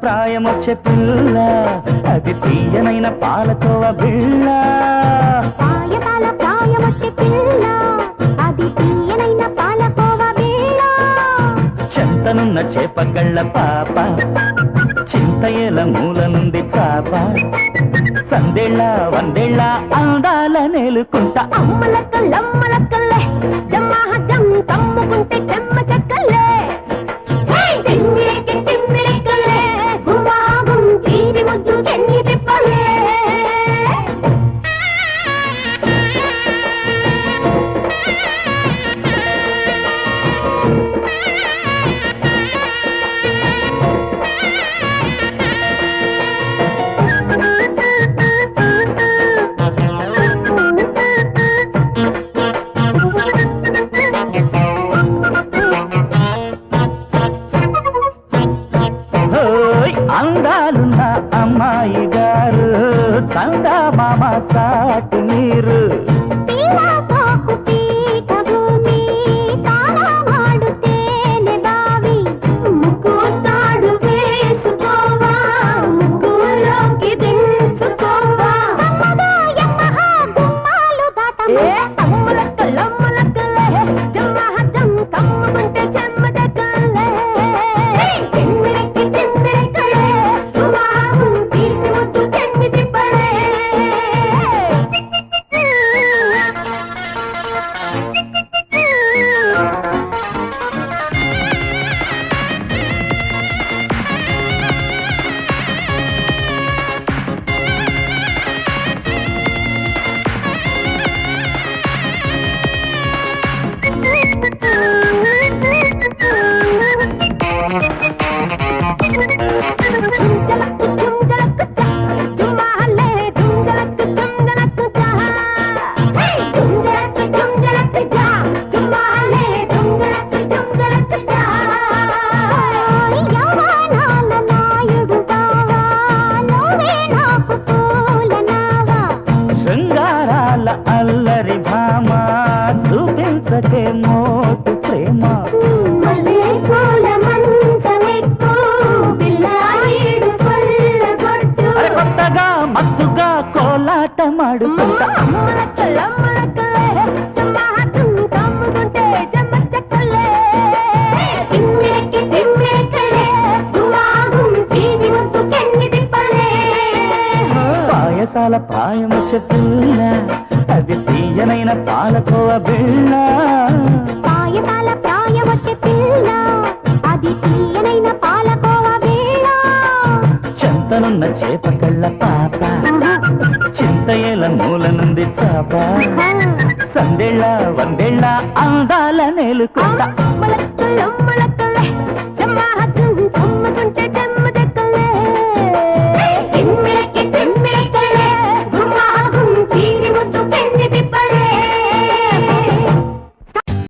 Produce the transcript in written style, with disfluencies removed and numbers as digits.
ప్రాయమొచ్చే పిల్ల అది తీయనైన పాలకోవ బిళ్ళ పాయసాల ప్రాయమొచ్చే పిల్ల అది తీయనైన పాలకోవ బిళ్ళ చెంతనున్న చేపగళ్ళ పాప చింతయేల మూల నుండి చాప సందేళ్ళ వందేళ్ళ అందాల నేలుకుంటా అమ్మలక్కల్లమ్మలక్కల్లే జమ్మాహ జమ్ కమ్ముకుంటే చెమ్మ చెక్కల్లే తిమ్మిరెక్కి తిమ్మిరెక్కల్లే గుమాగుం తీరి ముద్దు చెన్ని తిప్పలే అందాలున్న అమ్మాయి గారు చందా మామ సాటి నీరు శృంగారాల అల్లరి భామ చూపించకే మోటు ప్రేమ కొత్తగా మత్తుగా కోలాటమాడుకుంటా పాయసాల ప్రాయమొచ్చే పిల్ల అది తీయనైన పాలకోవ బిళ్ళ పాయసాల ప్రాయమొచ్చే పిల్ల అది తీయనైన పాలకోవ బిళ్ళ చెంతనున్న చేపకళ్ళ పాప చింతయేల మూల నుండి చాప సందేళ్ళ వందేళ్ళ అందాల నేలుకుంటా మొలక్కలు